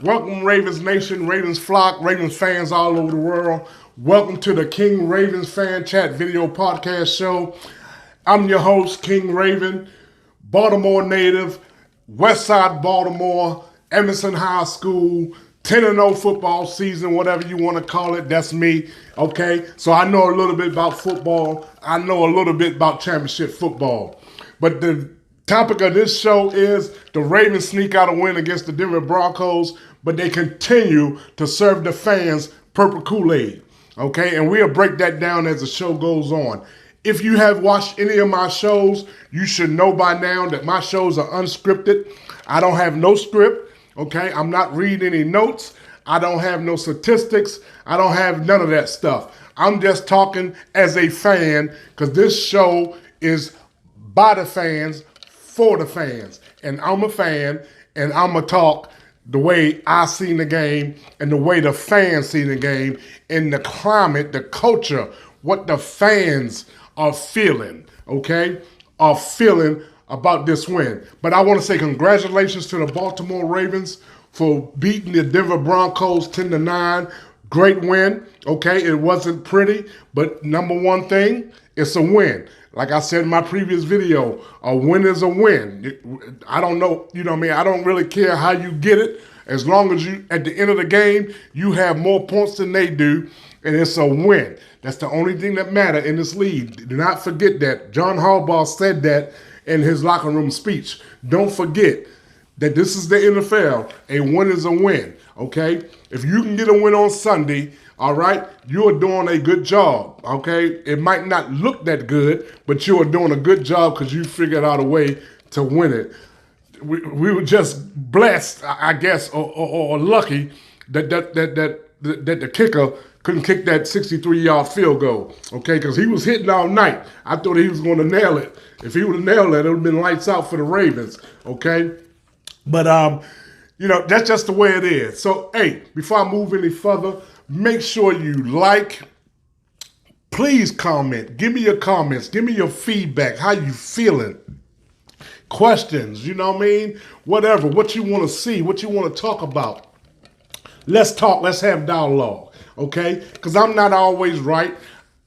Welcome, Ravens Nation, Ravens flock, Ravens fans all over the world. Welcome to the King Ravens Fan Chat video podcast show. I'm your host, King Raven, Baltimore native, West Side Baltimore, Emerson High School, 10-0 football season, whatever you want to call it, that's me, okay? So I know a little bit about football. I know a little bit about championship football. But the topic of this show is the Ravens sneak out a win against the Denver Broncos, but they continue to serve the fans purple Kool-Aid, okay? And we'll break that down as the show goes on. If you have watched any of my shows, you should know by now that my shows are unscripted. I don't have no script, okay? I'm not reading any notes. I don't have no statistics. I don't have none of that stuff. I'm just talking as a fan because this show is by the fans, for the fans. And I'm a fan, and I'm going to talk the way I seen the game and the way the fans seen the game and the climate, the culture, what the fans are feeling, okay, are feeling about this win. But I want to say congratulations to the Baltimore Ravens for beating the Denver Broncos 10-9. Great win, okay? It wasn't pretty, but number one thing, it's a win. Like I said in my previous video, a win is a win. I don't know, you know what I mean? I don't really care how you get it. As long as you, at the end of the game, you have more points than they do, and it's a win. That's the only thing that matters in this league. Do not forget that. John Harbaugh said that in his locker room speech. Don't forget that this is the NFL. A win is a win, okay? If you can get a win on Sunday, all right, you are doing a good job, okay? It might not look that good, but you are doing a good job because you figured out a way to win it. We were just blessed, I guess, or lucky that the kicker couldn't kick that 63-yard field goal, okay? Because he was hitting all night. I thought he was going to nail it. If he would have nailed it, it would have been lights out for the Ravens, okay? But, you know, that's just the way it is. So, hey, before I move any further, make sure you like, please comment. Give me your comments. Give me your feedback. How you feeling? Questions, you know what I mean? Whatever, what you want to see, what you want to talk about. Let's talk. Let's have dialogue, okay? Because I'm not always right.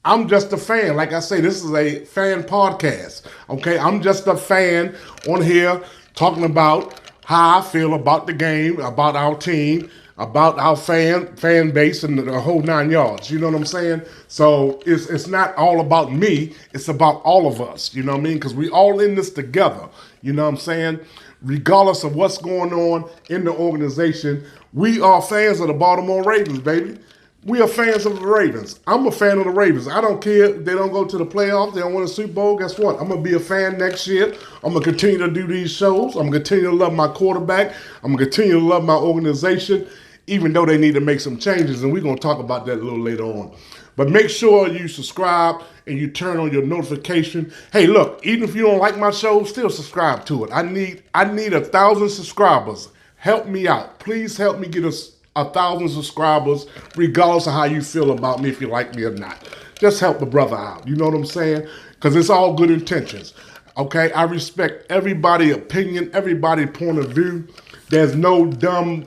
I'm just a fan. Like I say, this is a fan podcast, okay? I'm just a fan on here talking about how I feel about the game, about our team, about our fan base and the whole 9 yards. You know what I'm saying? So it's not all about me. It's about all of us. You know what I mean? Because we all in this together. You know what I'm saying? Regardless of what's going on in the organization, we are fans of the Baltimore Ravens, baby. We are fans of the Ravens. I'm a fan of the Ravens. I don't care if they don't go to the playoffs, they don't win a Super Bowl. Guess what? I'm going to be a fan next year. I'm going to continue to do these shows. I'm going to continue to love my quarterback. I'm going to continue to love my organization, even though they need to make some changes, and we're going to talk about that a little later on. But make sure you subscribe and you turn on your notification. Hey, look, even if you don't like my show, still subscribe to it. I need 1,000 subscribers. Help me out. Please help me get us 1,000 subscribers, regardless of how you feel about me, if you like me or not. Just help the brother out. You know what I'm saying? Because it's all good intentions. Okay? I respect everybody's opinion, everybody's point of view. There's no dumb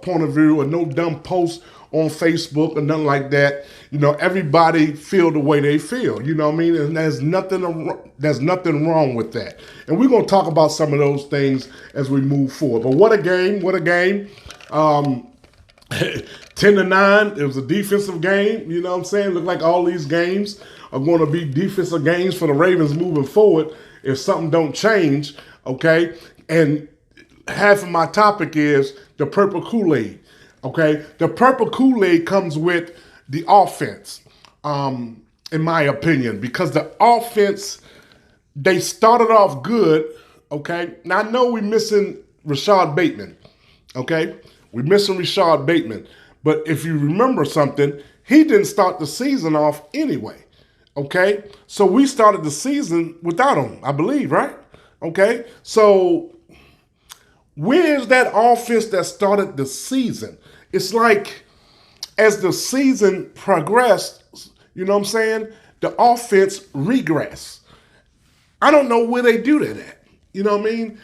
point of view or no dumb post on Facebook or nothing like that. You know, everybody feel the way they feel. You know what I mean? And there's nothing wrong with that. And we're going to talk about some of those things as we move forward. But what a game. 10-9, it was a defensive game. You know what I'm saying? Look like all these games are going to be defensive games for the Ravens moving forward if something don't change, okay? And half of my topic is the purple Kool-Aid, okay? The purple Kool-Aid comes with the offense, in my opinion, because the offense, they started off good, okay? Now, I know we're missing Rashad Bateman, Okay? We're missing Rashad Bateman. But if you remember something, he didn't start the season off anyway. Okay? So we started the season without him, I believe, right? Okay? So where's that offense that started the season? It's like as the season progressed, you know what I'm saying? The offense regressed. I don't know where they do that at. You know what I mean?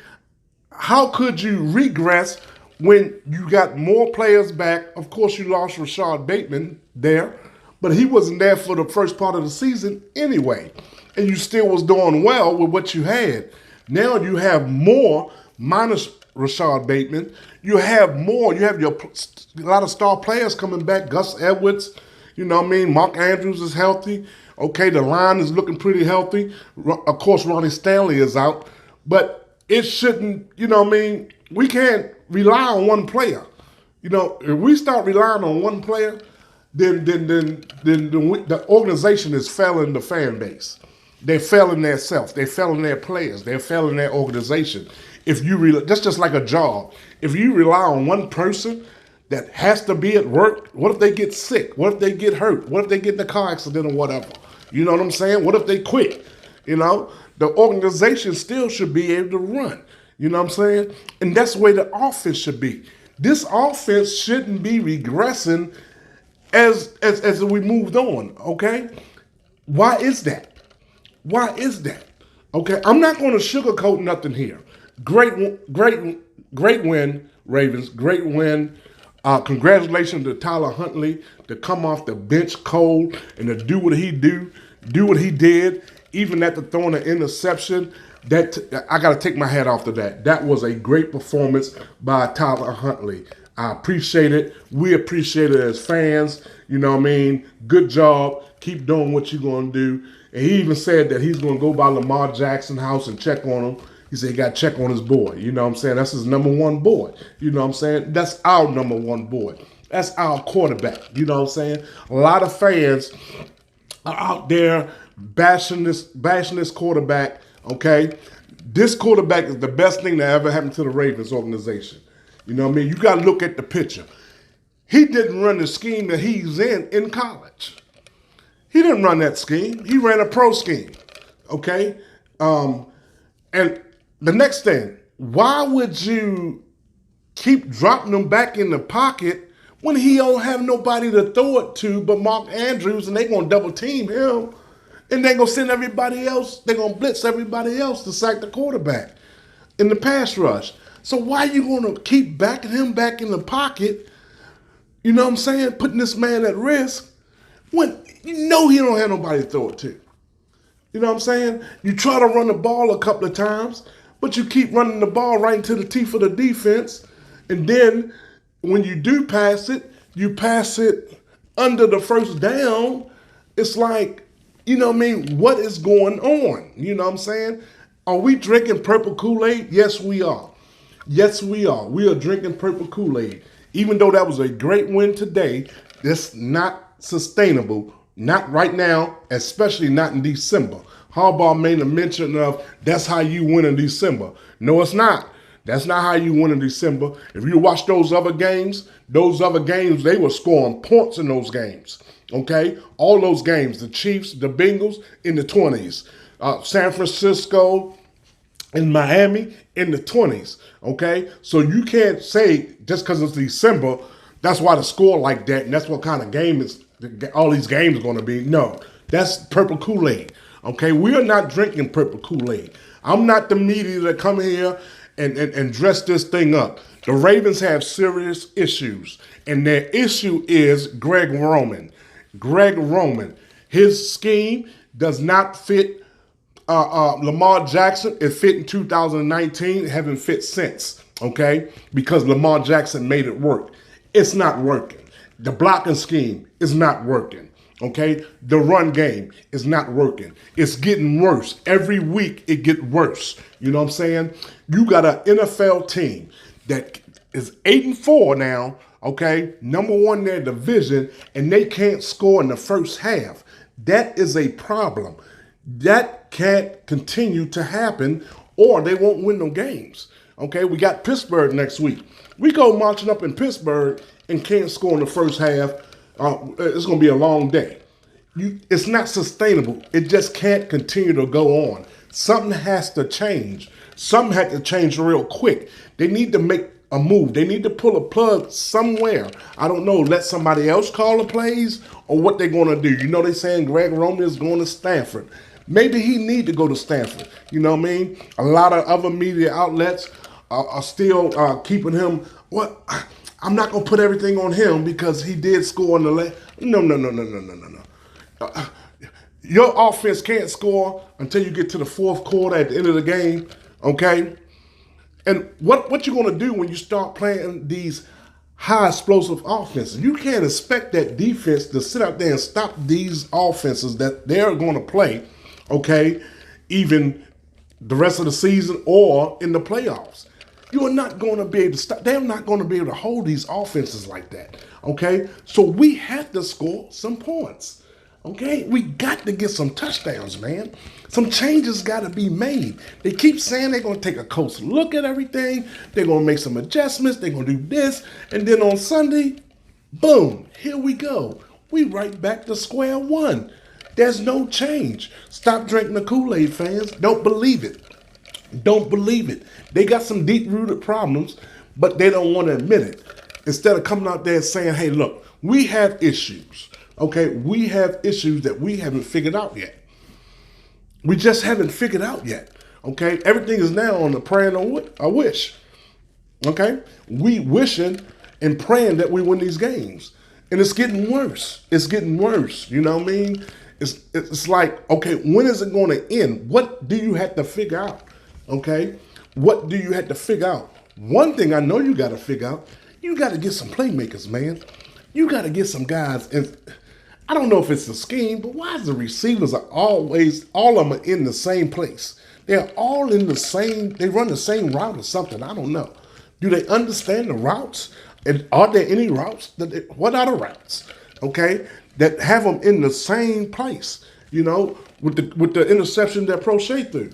How could you regress when you got more players back? Of course, you lost Rashad Bateman there, but he wasn't there for the first part of the season anyway. And you still was doing well with what you had. Now you have more minus Rashad Bateman. You have more. You have a lot of star players coming back. Gus Edwards, you know what I mean? Mark Andrews is healthy. Okay, the line is looking pretty healthy. Of course, Ronnie Stanley is out. But it shouldn't, you know what I mean? We can't rely on one player. You know, if we start relying on one player, then the organization is failing the fan base. They're failing their self. They're failing their players. They're failing their organization. If you that's just like a job. If you rely on one person that has to be at work, what if they get sick? What if they get hurt? What if they get in a car accident or whatever? You know what I'm saying? What if they quit? You know, the organization still should be able to run. You know what I'm saying? And that's the way the offense should be. This offense shouldn't be regressing as we moved on, okay? Why is that? Why is that? Okay, I'm not going to sugarcoat nothing here. Great win, Ravens. Great win. Congratulations to Tyler Huntley to come off the bench cold and to do what he did, even after throwing an interception. That I got to take my hat off to that. That was a great performance by Tyler Huntley. I appreciate it. We appreciate it as fans. You know what I mean? Good job. Keep doing what you're going to do. And he even said that he's going to go by Lamar Jackson's house and check on him. He said he got to check on his boy. You know what I'm saying? That's his number one boy. You know what I'm saying? That's our number one boy. That's our quarterback. You know what I'm saying? A lot of fans are out there bashing this quarterback, okay? This quarterback is the best thing that ever happened to the Ravens organization. You know what I mean? You got to look at the picture. He didn't run the scheme that he's in college. He didn't run that scheme. He ran a pro scheme, okay? And the next thing, why would you keep dropping him back in the pocket when he don't have nobody to throw it to but Mark Andrews, and they going to double team him, and they going to send everybody else, they going to blitz everybody else to sack the quarterback in the pass rush. So why are you going to keep backing him back in the pocket, you know what I'm saying, putting this man at risk when you know he don't have nobody to throw it to? You know what I'm saying? You try to run the ball a couple of times, but you keep running the ball right into the teeth of the defense, and then when you do pass it, you pass it under the first down. It's like, you know what I mean? What is going on? You know what I'm saying? Are we drinking purple Kool-Aid? Yes, we are. Yes, we are. We are drinking purple Kool-Aid. Even though that was a great win today, that's not sustainable. Not right now, especially not in December. Harbaugh made a mention of that's how you win in December. No, it's not. That's not how you win in December. If you watch those other games, they were scoring points in those games. Okay? All those games, the Chiefs, the Bengals in the 20s. San Francisco and Miami in the 20s. Okay? So you can't say just because it's December, that's why the score like that, and that's what kind of game all these games are going to be. No, that's purple Kool-Aid. Okay? We are not drinking purple Kool-Aid. I'm not the media that come here and dress this thing up. The Ravens have serious issues, and their issue is Greg Roman. Greg Roman. His scheme does not fit Lamar Jackson. It fit in 2019. It haven't fit since, okay? Because Lamar Jackson made it work. It's not working. The blocking scheme is not working. Okay, the run game is not working. It's getting worse. Every week it gets worse. You know what I'm saying? You got an NFL team that is 8-4 now, okay, number one in their division, and they can't score in the first half. That is a problem. That can't continue to happen, or they won't win no games. Okay, we got Pittsburgh next week. We go marching up in Pittsburgh and can't score in the first half. It's going to be a long day. It's not sustainable. It just can't continue to go on. Something has to change. Something had to change real quick. They need to make a move. They need to pull a plug somewhere. I don't know, let somebody else call the plays or what they're going to do. You know, they're saying Greg Roman is going to Stanford. Maybe he need to go to Stanford. You know what I mean? A lot of other media outlets are still keeping him. What? I'm not going to put everything on him because he did score in the last. No. Your offense can't score until you get to the fourth quarter at the end of the game, okay? And what you're going to do when you start playing these high explosive offenses? You can't expect that defense to sit out there and stop these offenses that they're going to play, okay, even the rest of the season or in the playoffs. You are not going to be able to stop. They're not going to be able to hold these offenses like that, okay? So we have to score some points. Okay, we got to get some touchdowns, man. Some changes got to be made. They keep saying they're going to take a close look at everything. They're going to make some adjustments. They're going to do this. And then on Sunday, boom, here we go. We right back to square one. There's no change. Stop drinking the Kool-Aid, fans. Don't believe it. Don't believe it. They got some deep-rooted problems, but they don't want to admit it. Instead of coming out there and saying, hey, look, we have issues. Okay, we have issues that we haven't figured out yet. We just haven't figured out yet. Okay, everything is now on the prayer and a wish. Okay, we wishing and praying that we win these games, and it's getting worse. It's getting worse. You know what I mean? It's like, okay, when is it going to end? What do you have to figure out? Okay, what do you have to figure out? One thing I know you got to figure out. You got to get some playmakers, man. You got to get some guys and. I don't know if it's a scheme, but why is the receivers are always, all of them are in the same place? They're all in the same, they run the same route or something. I don't know. Do they understand the routes? And are there any routes? What are the routes? Okay, that have them in the same place, you know, with the interception that Prochet threw.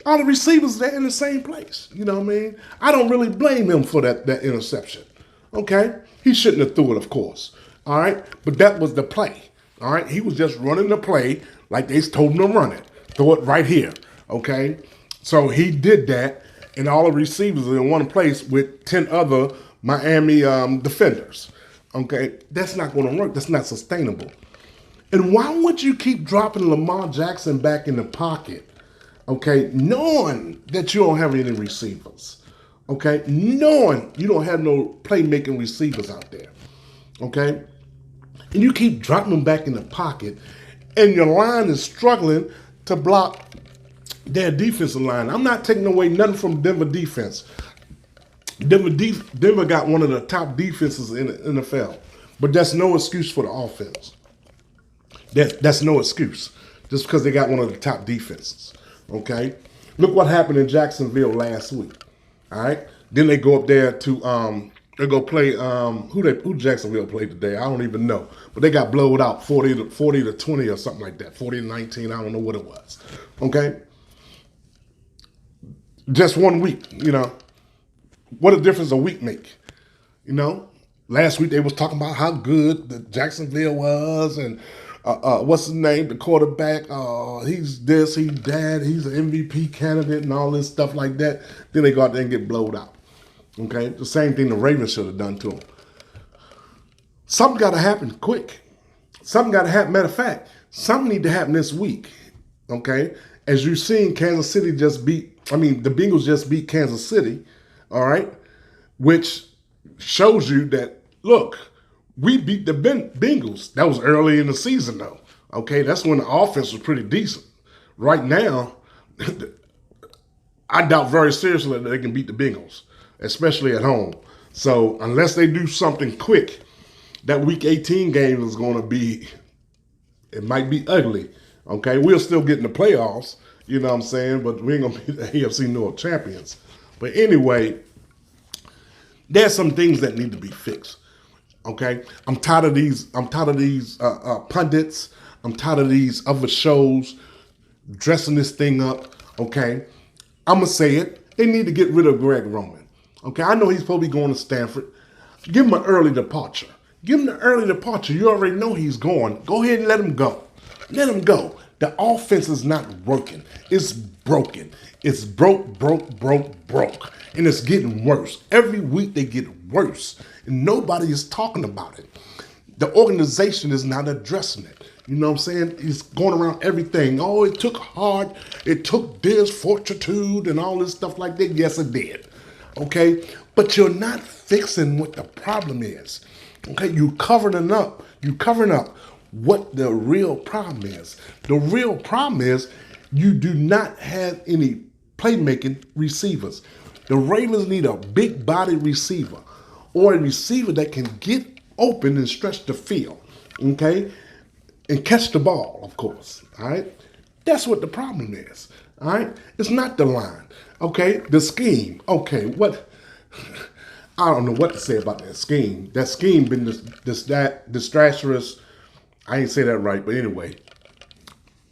All the receivers, they're in the same place. You know what I mean? I don't really blame him for that interception. Okay? He shouldn't have threw it, of course. All right, but that was the play. All right, he was just running the play like they told him to run it. Throw it right here. Okay, so he did that, and all the receivers are in one place with 10 other Miami defenders. Okay, that's not going to work. That's not sustainable. And why would you keep dropping Lamar Jackson back in the pocket? Okay, knowing that you don't have any receivers. Okay, knowing you don't have no playmaking receivers out there. Okay, and you keep dropping them back in the pocket, and your line is struggling to block their defensive line. I'm not taking away nothing from Denver defense. Denver got one of the top defenses in the NFL, but that's no excuse for the offense. That's no excuse just because they got one of the top defenses. Okay, look what happened in Jacksonville last week. All right, then they go up there to they go play who Jacksonville played today. I don't even know, but they got blowed out 40 to 20 or something like that. 40 to 19. I don't know what it was. Okay, just 1 week. You know, what a difference a week make. You know, last week they was talking about how good the Jacksonville was, and what's his name, the quarterback. He's this, he's that, he's an MVP candidate, and all this stuff like that. Then they go out there and get blowed out. Okay, the same thing the Ravens should have done to them. Something got to happen quick. Something got to happen. Matter of fact, something need to happen this week. Okay, as you've seen, Kansas City the Bengals just beat Kansas City. All right, which shows you that, look, we beat the Bengals. That was early in the season, though. Okay, that's when the offense was pretty decent. Right now, I doubt very seriously that they can beat the Bengals, especially at home. So unless they do something quick, that Week 18 game is going to be, it might be ugly. Okay, we'll still get in the playoffs, you know what I'm saying, but we ain't going to be the AFC North champions. But anyway, there's some things that need to be fixed. Okay, I'm tired of these pundits. I'm tired of these other shows dressing this thing up. Okay, I'm gonna say it. They need to get rid of Greg Roman. Okay, I know he's supposed to be going to Stanford. Give him an early departure. Give him the early departure. You already know he's going. Go ahead and let him go. Let him go. The offense is not working. It's broken. It's broke. And it's getting worse. Every week they get worse. And nobody is talking about it. The organization is not addressing it. You know what I'm saying? It's going around everything. Oh, it took hard. It took this fortitude and all this stuff like that. Yes, it did. Okay? But you're not fixing what the problem is. Okay? You covering up. You covering up what the real problem is. The real problem is you do not have any playmaking receivers. The Ravens need a big body receiver or a receiver that can get open and stretch the field. Okay? And catch the ball, of course. All right? That's what the problem is. All right? It's not the line. Okay? The scheme. Okay, what? I don't know what to say about that scheme. That scheme been disastrous. I ain't say that right, but anyway.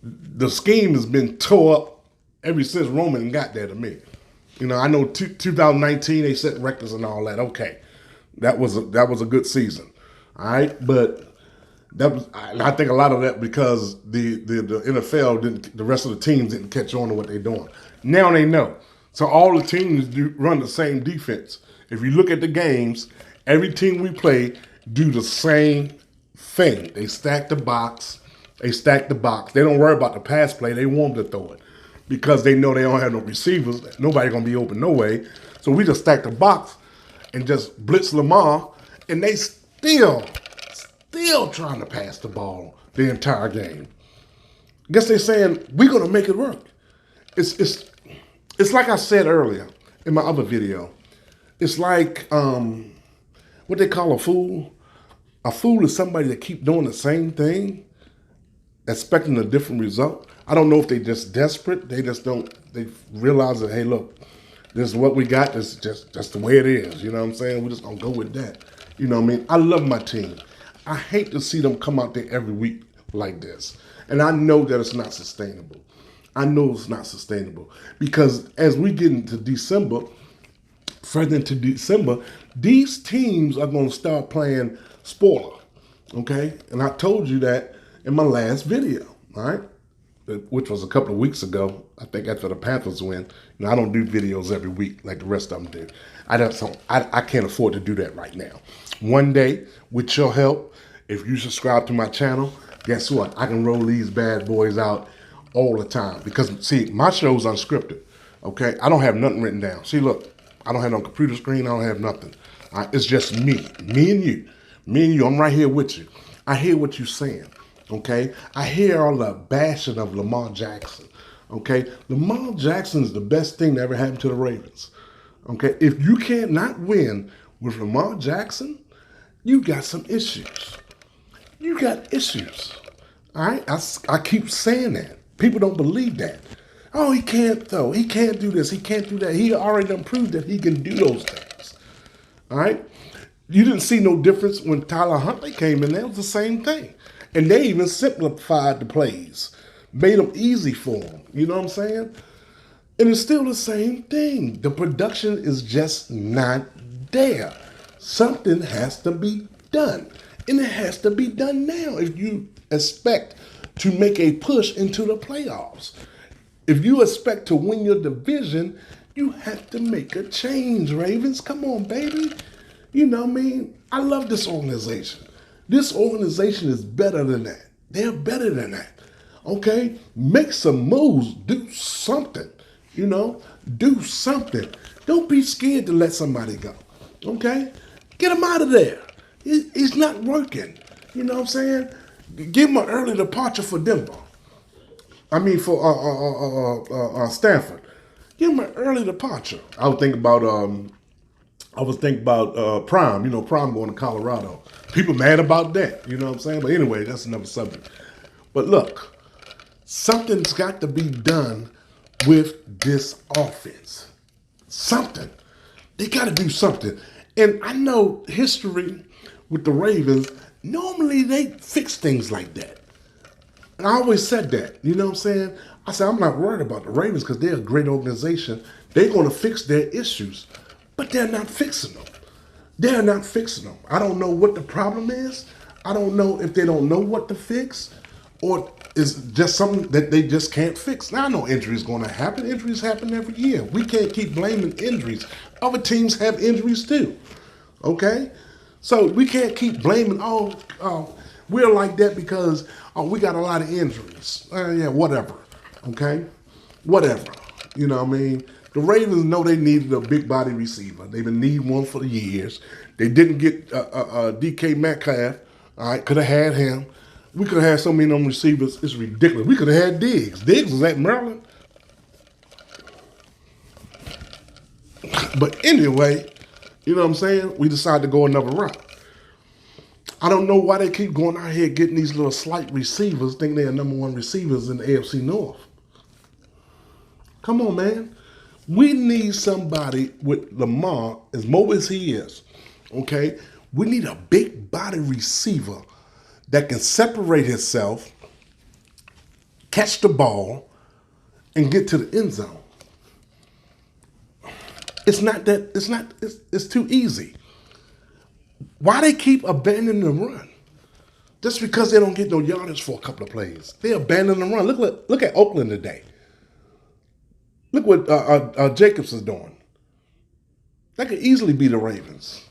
The scheme has been tore up ever since Roman got there to me. You know, I know 2019 they set records and all that. Okay. That was a good season. All right? But that was, I think a lot of that because the NFL didn't, the rest of the teams didn't catch on to what they're doing. Now they know. So all the teams run the same defense. If you look at the games, every team we play do the same thing. They stack the box. They don't worry about the pass play. They want them to throw it because they know they don't have no receivers. Nobody gonna be open no way. So we just stack the box and just blitz Lamar, and they still trying to pass the ball the entire game. I guess they're saying we're gonna make it work. It's like I said earlier in my other video. It's like what they call a fool. A fool is somebody that keep doing the same thing, expecting a different result. I don't know if they just desperate. They just don't. They realize that, hey, look, this is what we got. This is just the way it is. You know what I'm saying? We're just gonna go with that. You know what I mean? I love my team. I hate to see them come out there every week like this. And I know that it's not sustainable. I know it's not sustainable. Because as we get into December, further into December, these teams are going to start playing spoiler. Okay? And I told you that in my last video. All right? Which was a couple of weeks ago. I think after the Panthers win. You know, I don't do videos every week like the rest of them do. I can't afford to do that right now. One day, with your help, if you subscribe to my channel, guess what? I can roll these bad boys out all the time. Because, see, my show's unscripted, okay? I don't have nothing written down. See, look, I don't have no computer screen. I don't have nothing. It's just me and you. Me and you, I'm right here with you. I hear what you're saying, okay? I hear all the bashing of Lamar Jackson, okay? Lamar Jackson is the best thing that ever happened to the Ravens, okay? If you can't not win with Lamar Jackson, you got some issues. You got issues. All right? I keep saying that. People don't believe that. Oh, he can't throw. He can't do this. He can't do that. He already done proved that he can do those things. All right? You didn't see no difference when Tyler Huntley came in there. It was the same thing. And they even simplified the plays. Made them easy for him. You know what I'm saying? And it's still the same thing. The production is just not there. Something has to be done. And it has to be done now if you expect to make a push into the playoffs. If you expect to win your division, you have to make a change, Ravens. Come on, baby. You know what I mean? I love this organization. This organization is better than that. They're better than that. Okay? Make some moves. Do something. You know? Do something. Don't be scared to let somebody go. Okay? Get him out of there. He's not working. You know what I'm saying? Give him an early departure for Denver. I mean for Stanford. Give him an early departure. I was thinking about Prime. You know, Prime going to Colorado. People mad about that. You know what I'm saying? But anyway, that's another subject. But look, something's got to be done with this offense. Something. They got to do something. And I know history with the Ravens, normally they fix things like that. And I always said that. You know what I'm saying? I said, I'm not worried about the Ravens because they're a great organization. They're going to fix their issues. but they're not fixing them. They're not fixing them. I don't know what the problem is. I don't know if they don't know what to fix or it's just something that they just can't fix. Now, I know injuries going to happen. Injuries happen every year. We can't keep blaming injuries. Other teams have injuries too. Okay? So we can't keep blaming, we're like that because we got a lot of injuries. Yeah, whatever. Okay? Whatever. You know what I mean? The Ravens know they needed a big body receiver. They've been needing one for years. They didn't get DK Metcalf. All right, could have had him. We could have had so many of them receivers. It's ridiculous. We could have had Diggs. Diggs was at Maryland. But anyway, you know what I'm saying? We decided to go another route. I don't know why they keep going out here getting these little slight receivers, thinking they're number one receivers in the AFC North. Come on, man. We need somebody with Lamar, as mobile as he is, okay? We need a big body receiver that can separate himself, catch the ball, and get to the end zone. It's too easy. Why they keep abandoning the run? Just because they don't get no yardage for a couple of plays. They abandon the run. Look at Oakland today. Look what Jacobs is doing. That could easily be the Ravens.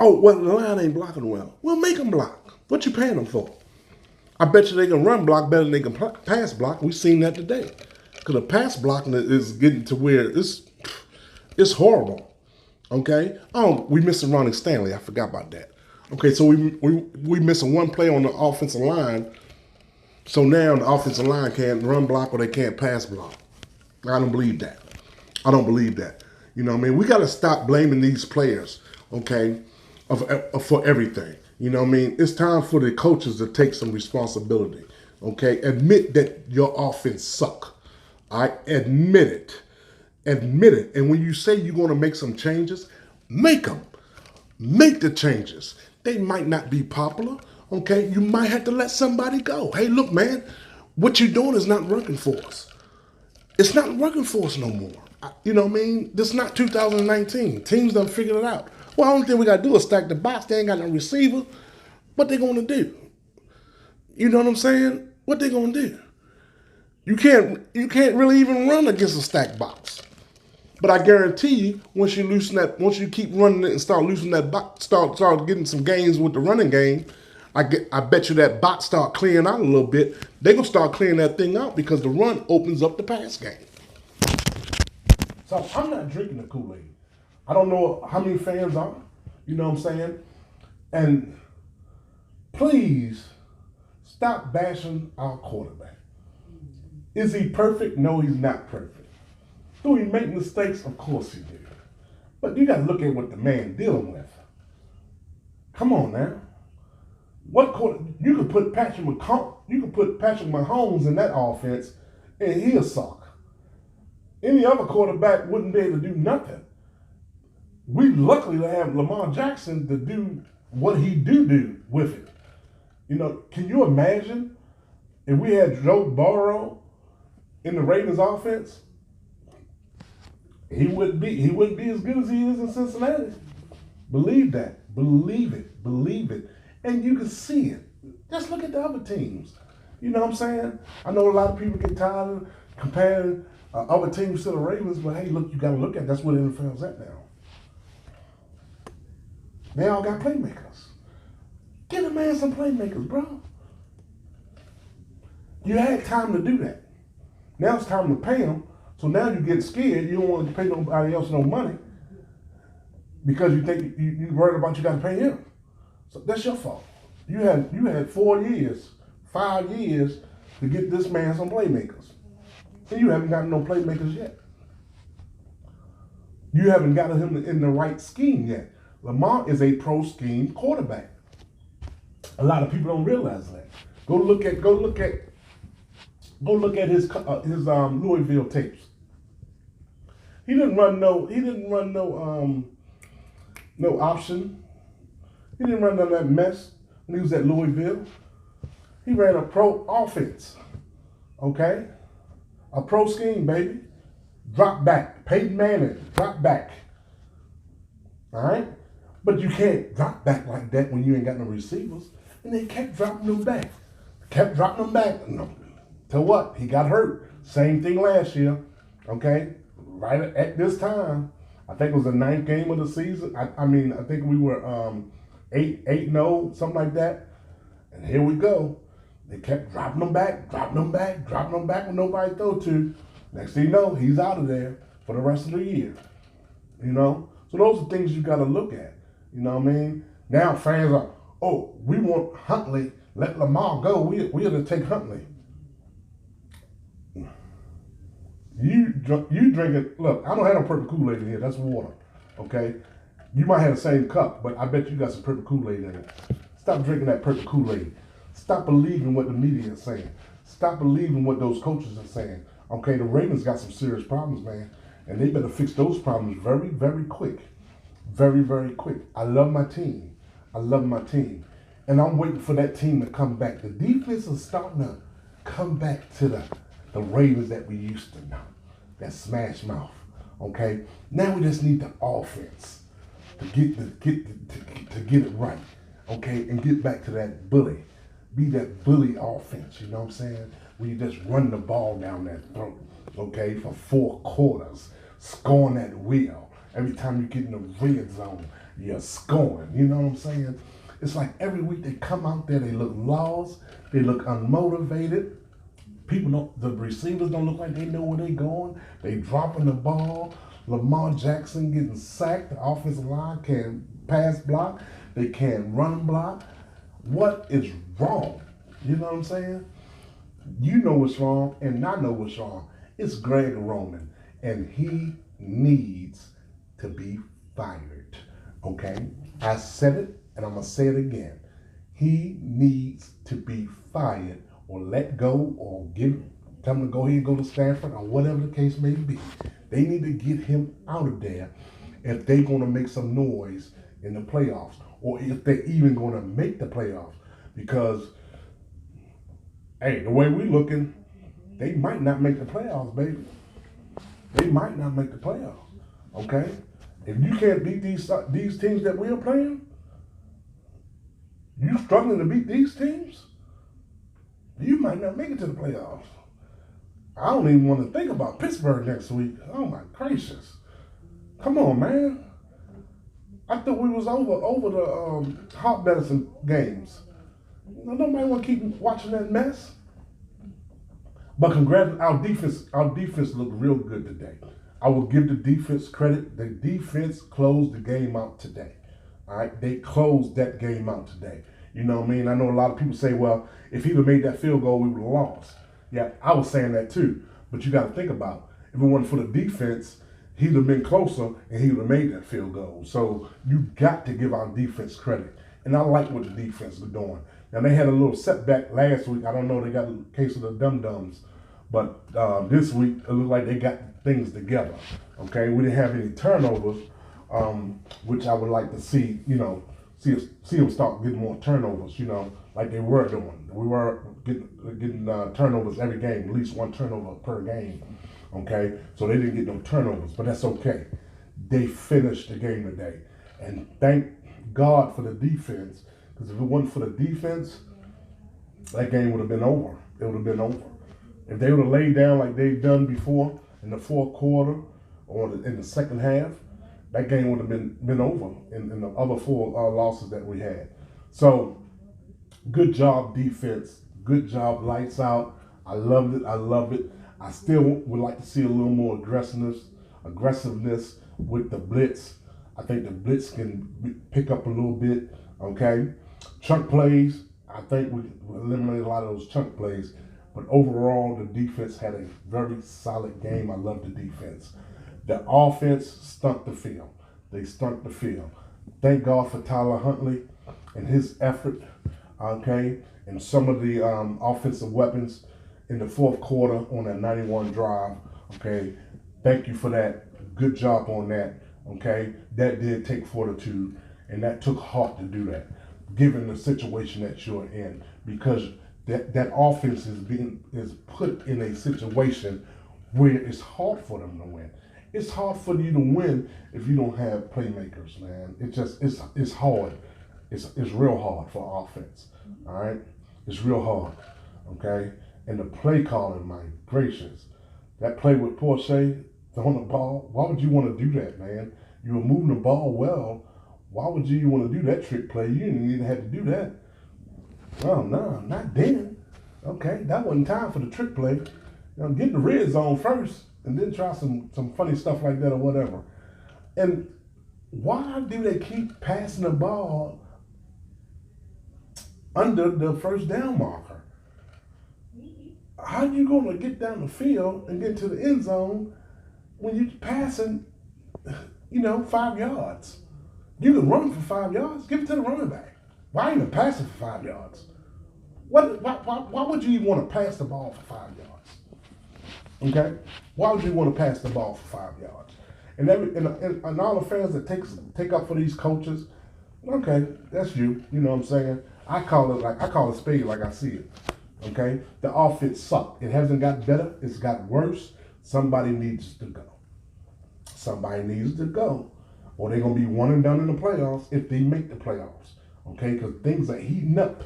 Oh, well, the line ain't blocking well. Well, make them block. What you paying them for? I bet you they can run block better than they can pass block. We've seen that today. Because the pass blocking is getting to where it's horrible. Okay? Oh, we missing Ronnie Stanley. I forgot about that. Okay, so we missing one play on the offensive line. So now the offensive line can't run block or they can't pass block. I don't believe that. I don't believe that. You know what I mean? We got to stop blaming these players, okay, for everything. You know what I mean? It's time for the coaches to take some responsibility, okay? Admit that your offense suck. All right? Admit it. Admit it. And when you say you're going to make some changes, make them. Make the changes. They might not be popular, okay? You might have to let somebody go. Hey, look, man, what you're doing is not working for us. It's not working for us no more. You know what I mean? This is not 2019. Teams done figured it out. Well, the only thing we got to do is stack the box. They ain't got no receiver. What they going to do? You know what I'm saying? What they going to do? You can't really even run against a stacked box. But I guarantee you, once you keep running it and start loosening that box, start getting some gains with the running game, I bet you that box start clearing out a little bit. They're going to start clearing that thing out because the run opens up the pass game. So I'm not drinking the Kool-Aid. I don't know how many fans are, you know what I'm saying? And please stop bashing our quarterback. Is he perfect? No, he's not perfect. Do he make mistakes? Of course he do. But you got to look at what the man dealing with. Come on now. You could put Patrick Mahomes in that offense, and he'll suck. Any other quarterback wouldn't be able to do nothing. We luckily to have Lamar Jackson to do what he do with it. You know, can you imagine if we had Joe Burrow in the Ravens offense? He wouldn't be as good as he is in Cincinnati. Believe that. Believe it. Believe it. And you can see it. Just look at the other teams. You know what I'm saying? I know a lot of people get tired of comparing other teams to the Ravens, but hey, look, you got to look at that's where the NFL's at now. They all got playmakers. Give the man some playmakers, bro. You had time to do that. Now it's time to pay them. So now you get scared. You don't want to pay nobody else no money because you think you're worried about you got to pay him. So that's your fault. You had 4 years, 5 years to get this man some playmakers. And you haven't gotten no playmakers yet. You haven't gotten him in the right scheme yet. Lamar is a pro scheme quarterback. A lot of people don't realize that. Go look at his Louisville tapes. He didn't run no option. He didn't run none of that mess when he was at Louisville. He ran a pro offense. Okay? A pro scheme, baby. drop back. Peyton Manning, drop back. All right? But you can't drop back like that when you ain't got no receivers. And they kept dropping them back. Kept dropping them back. No. To what? He got hurt. Same thing last year. Okay? Right at this time. I think it was the 9th game of the season. I think we were 8-0, something like that. And here we go. They kept dropping them back when nobody throw to. Next thing you know, he's out of there for the rest of the year. You know? So those are things you got to look at. You know what I mean? Now fans are, oh, we want Huntley. Let Lamar go. We're going to take Huntley. You drink it. Look, I don't have no purple Kool-Aid in here. That's water. Okay? You might have the same cup, but I bet you got some purple Kool-Aid in it. Stop drinking that purple Kool-Aid. Stop believing what the media is saying. Stop believing what those coaches are saying. Okay, the Ravens got some serious problems, man. And they better fix those problems very, very quick. Very, very quick. I love my team. And I'm waiting for that team to come back. The defense is starting to come back to the Ravens that we used to know. That smash mouth. Okay? Now we just need the offense to get it right. Okay? And get back to that bully. Be that bully offense, you know what I'm saying? Where you just run the ball down that throat. Okay? For 4 quarters. Scoring that wheel. Every time you get in the red zone, you're scoring. You know what I'm saying? It's like every week they come out there, they look lost, they look unmotivated. The receivers don't look like they know where they're going. They dropping the ball. Lamar Jackson getting sacked. The offensive line can't pass block. They can't run block. What is wrong? You know what I'm saying? You know what's wrong, and I know what's wrong. It's Greg Roman, and he needs to be fired. Okay? I said it, and I'm going to say it again. He needs to be fired or let go or tell him to go ahead and go to Stanford or whatever the case may be. They need to get him out of there if they're going to make some noise in the playoffs or if they're even going to make the playoffs. Because, hey, the way we're looking, they might not make the playoffs, baby. They might not make the playoffs, okay? If you can't beat these teams that we're playing, you struggling to beat these teams, you might not make it to the playoffs. I don't even want to think about Pittsburgh next week. Oh my gracious. Come on, man. I thought we was over the hot medicine games. Nobody want to keep watching that mess. But our defense looked real good today. I will give the defense credit. The defense closed the game out today. All right, they closed that game out today. You know what I mean? I know a lot of people say, well, if he'd have made that field goal, we would have lost. Yeah, I was saying that too. But you got to think about it. If it wasn't for the defense, he'd have been closer and he would have made that field goal. So you got to give our defense credit. And I like what the defense is doing. Now, they had a little setback last week. I don't know, they got a case of the dum-dums. But this week, it looked like they got things together. Okay, we didn't have any turnovers, which I would like to see, see them start getting more turnovers, like they were doing. We were getting turnovers every game, at least 1 turnover per game. Okay, so they didn't get no turnovers, but that's okay. They finished the game today. And thank God for the defense, because if it wasn't for the defense, that game would have been over. It would have been over. If they would have laid down like they've done before in the 4th quarter or in the second half, that game would have been over in the other 4 losses that we had. So, good job, defense. Good job, lights out. I loved it. I still would like to see a little more aggressiveness with the blitz. I think the blitz can pick up a little bit, okay? Chunk plays, I think we eliminated a lot of those chunk plays. But overall, the defense had a very solid game. I love the defense. The offense stunk the field. They stunk the field. Thank God for Tyler Huntley and his effort, okay, and some of the offensive weapons in the 4th quarter on that 91 drive, okay. Thank you for that. Good job on that, okay. That did take fortitude, and that took heart to do that, given the situation that you're in, because that offense is put in a situation where it's hard for them to win. It's hard for you to win if you don't have playmakers, man. It's hard. It's real hard for offense. All right, it's real hard. Okay, and the play calling, my gracious, that play with Porsche on the ball. Why would you want to do that, man? You were moving the ball well. Why would you want to do that trick play? You didn't even have to do that. Oh no, not then. Okay, that wasn't time for the trick play. Get the red zone first, and then try some funny stuff like that or whatever. And why do they keep passing the ball under the first down marker? How are you going to get down the field and get to the end zone when you're passing, 5 yards? You can run for 5 yards. Give it to the running back. Why even pass it for 5 yards? Why would you even want to pass the ball for 5 yards? Okay? Why would you want to pass the ball for 5 yards? And all the fans that take up for these coaches, okay, that's you. You know what I'm saying? I call it spade like I see it. Okay? The offense sucked. It hasn't got better. It's got worse. Somebody needs to go. Somebody needs to go. Or they're going to be one and done in the playoffs if they make the playoffs. Okay? Because things are heating up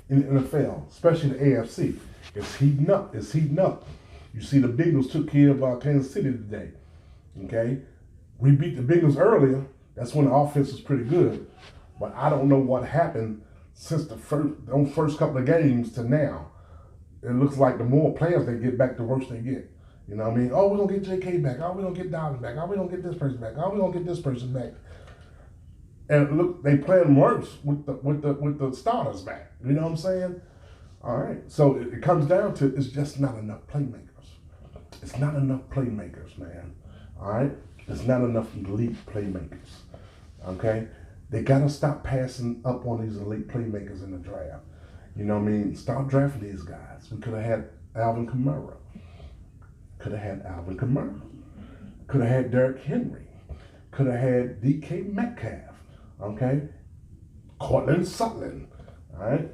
in the NFL, especially the AFC. It's heating up. It's heating up. You see the Bengals took care of Kansas City today. Okay? We beat the Bengals earlier. That's when the offense was pretty good. But I don't know what happened since the first couple of games to now. It looks like the more players they get back, the worse they get. You know what I mean? Oh, we're going to get J.K. back. Oh, we're going to get Dobbins back. Oh, we're going to get this person back. Oh, we're going to get this person back. And look, they playing worse with the starters back. You know what I'm saying? All right. So it comes down to it's just not enough playmakers. It's not enough playmakers, man. All right? There's not enough elite playmakers. Okay? They got to stop passing up on these elite playmakers in the draft. You know what I mean? Start drafting these guys. We could have had Alvin Kamara. Could have had Alvin Kamara. Could have had Derrick Henry. Could have had DK Metcalf. Okay? Cortland Sutton. All right?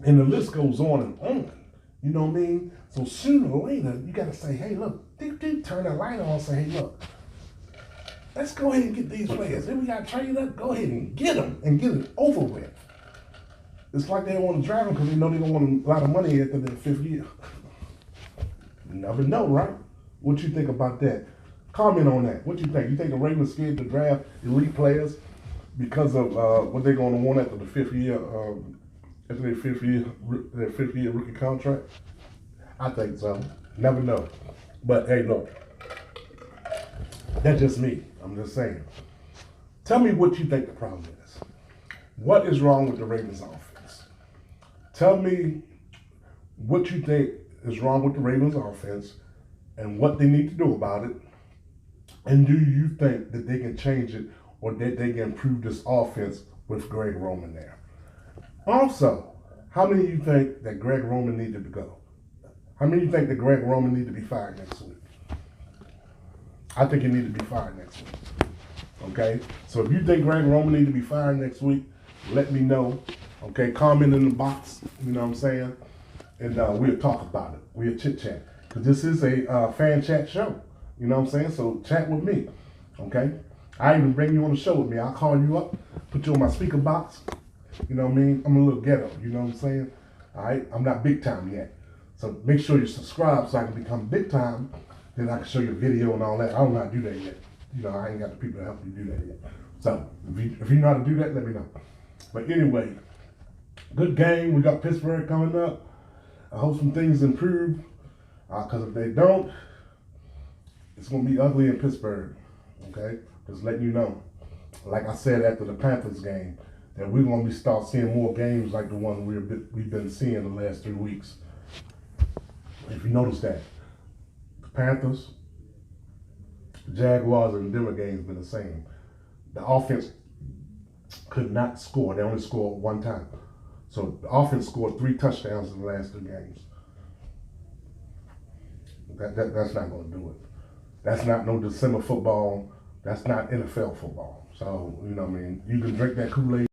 And the list goes on and on. You know what I mean? So sooner or later, you got to say, hey, look, turn that light on and say, hey, look, let's go ahead and get these players. Then we got to trade up, go ahead and get them and get it over with. It's like they don't want to draft them because they know they don't want a lot of money after their 5th year. You never know, right? What you think about that? Comment on that. What you think? You think the Ravens scared to draft elite players because of what they're going to want after the 5th year, after their 5th year rookie contract? I think so. Never know. But hey, look, that's just me. I'm just saying. Tell me what you think the problem is. What is wrong with the Ravens offense? Tell me what you think is wrong with the Ravens offense and what they need to do about it. And do you think that they can change it or that they can improve this offense with Greg Roman there? Also, how many of you think that Greg Roman needed to go? How many of you think that Greg Roman needed to be fired next week? I think he needed to be fired next week. Okay? So if you think Greg Roman needs to be fired next week, let me know. Okay? Comment in the box. You know what I'm saying? And we'll talk about it. We'll chit-chat. Because this is a fan chat show. You know what I'm saying? So chat with me. Okay? I even bring you on the show with me. I'll call you up, put you on my speaker box. You know what I mean? I'm a little ghetto. You know what I'm saying? All right? I'm not big time yet. So make sure you subscribe so I can become big time. Then I can show you a video and all that. I don't know how to do that yet. You know, I ain't got the people to help you do that yet. So if you know how to do that, let me know. But anyway, good game. We got Pittsburgh coming up. I hope some things improve. Because if they don't, it's going to be ugly in Pittsburgh. Okay? Just letting you know. Like I said after the Panthers game, that we're going to start seeing more games like the one we've been seeing the last 3 weeks. If you notice that, the Panthers, the Jaguars, and the Denver games been the same. The offense could not score. They only scored 1 time. So the offense scored 3 touchdowns in the last 2 games. That's not going to do it. That's not no December football. That's not NFL football. So, you know what I mean? You can drink that Kool-Aid.